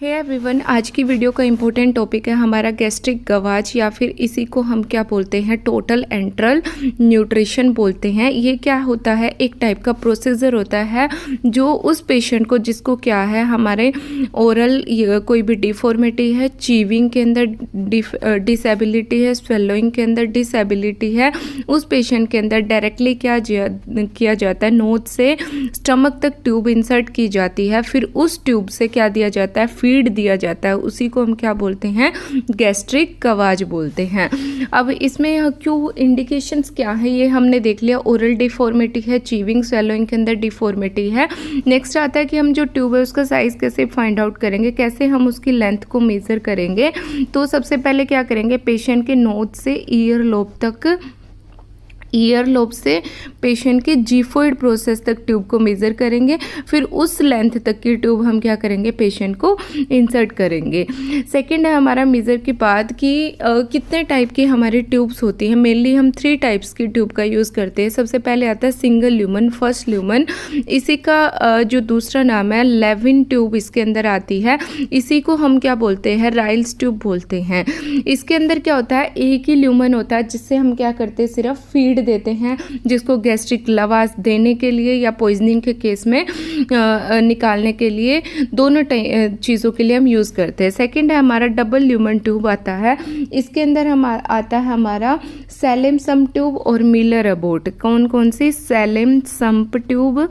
Hey everyone, आज की video का इम्पोर्टेंट टॉपिक है हमारा गैस्ट्रिक गवाच या फिर इसी को हम क्या बोलते हैं टोटल एंट्रल न्यूट्रिशन बोलते हैं। ये क्या होता है, एक टाइप का प्रोसीजर होता है जो उस पेशेंट को जिसको क्या है हमारे ओरल कोई भी डिफॉर्मिटी है, चीविंग के अंदर डिसेबिलिटी है, स्वेलोइंग के अंदर डिसेबिलिटी है, उस पेशेंट के अंदर डायरेक्टली क्या किया जाता है, नोज से स्टमक तक ट्यूब इंसर्ट की जाती है, फिर उस ट्यूब से क्या दिया जाता है, फीड दिया जाता है। उसी को हम क्या बोलते हैं, गैस्ट्रिक गवाच बोलते हैं। अब इसमें क्यों इंडिकेशंस क्या है ये हमने देख लिया। ओरल डिफॉर्मिटी है, चीविंग स्वेलोइंग के अंदर डिफॉर्मिटी है। नेक्स्ट आता है कि हम जो ट्यूब है उसका साइज़ कैसे फाइंड आउट करेंगे, कैसे हम उसकी लेंथ को मेज़र करेंगे। तो सबसे पहले क्या करेंगे, पेशेंट के नोज से ईयर लोब से पेशेंट के जीफोइड प्रोसेस तक ट्यूब को मेज़र करेंगे, फिर उस लेंथ तक की ट्यूब हम क्या करेंगे, पेशेंट को इंसर्ट करेंगे। सेकंड है हमारा मेज़र के बाद कि कितने टाइप की हमारी ट्यूब्स होती हैं। मेनली हम 3 टाइप्स की ट्यूब का यूज़ करते हैं। सबसे पहले आता है सिंगल ल्यूमन, फर्स्ट ल्यूमन। इसी का जो दूसरा नाम है लेविन ट्यूब इसके अंदर आती है। इसी को हम क्या बोलते हैं, राइल्स ट्यूब बोलते हैं। इसके अंदर क्या होता है, एक ही ल्यूमन होता है जिससे हम क्या करते हैं, सिर्फ फीड देते हैं, जिसको गैस्ट्रिक लवास देने के लिए या पॉइजनिंग के केस में निकालने के लिए, दोनों चीज़ों के लिए हम यूज़ करते हैं। सेकंड है हमारा डबल ल्यूमन ट्यूब आता है। इसके अंदर आता है हमारा सैलेम सम्प ट्यूब और मिलर अबोट। कौन कौन सी, सैलेम सम्प ट्यूब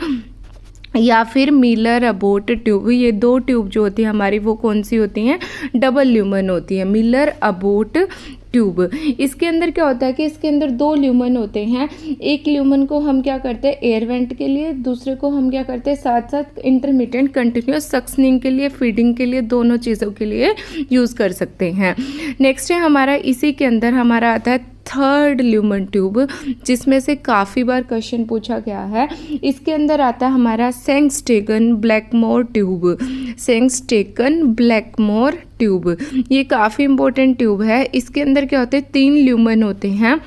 या फिर मिलर अबोट ट्यूब। ये 2 ट्यूब जो होती है हमारी वो कौन सी होती हैं, डबल ल्यूमन होती है, मिलर अबोट ट्यूब। इसके अंदर क्या होता है कि इसके अंदर 2 ल्यूमन होते हैं। एक ल्यूमन को हम क्या करते हैं एयर वेंट के लिए, दूसरे को हम क्या करते हैं साथ साथ इंटरमिटेंट कंटिन्यूस सक्सनिंग के लिए, फीडिंग के लिए, दोनों चीज़ों के लिए यूज़ कर सकते हैं। नेक्स्ट है हमारा, इसी के अंदर हमारा आता है थर्ड ल्यूमन ट्यूब, जिसमें से काफ़ी बार क्वेश्चन पूछा गया है। इसके अंदर आता है हमारा सेंगस्टेगन ब्लैकमोर ट्यूब। सेंगस्टेगन ब्लैकमोर ट्यूब ये काफ़ी इंपॉर्टेंट ट्यूब है। इसके अंदर क्या होते हैं, 3 ल्यूमन होते हैं।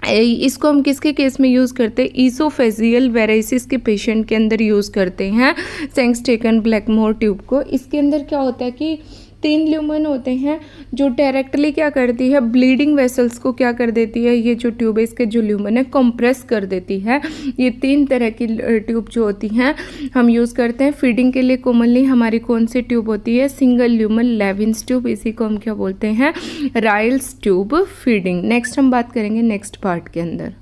इसको हम किसके केस में यूज़ करते हैं, ईसोफेजियल वेराइसिस के पेशेंट के अंदर यूज़ करते हैं सेंगस्टेगन ब्लैकमोर ट्यूब को। इसके अंदर क्या होता है कि 3 ल्यूमन होते हैं जो डायरेक्टली क्या करती है, ब्लीडिंग वेसल्स को क्या कर देती है, ये जो ट्यूब है इसके जो ल्यूमन है कंप्रेस कर देती है। ये 3 तरह की ट्यूब जो होती हैं हम यूज़ करते हैं। फीडिंग के लिए कॉमनली हमारी कौन सी ट्यूब होती है, सिंगल ल्यूमन लेविन्स ट्यूब। इसी को हम क्या बोलते हैं, राइल्स ट्यूब फीडिंग। नेक्स्ट हम बात करेंगे नेक्स्ट पार्ट के अंदर।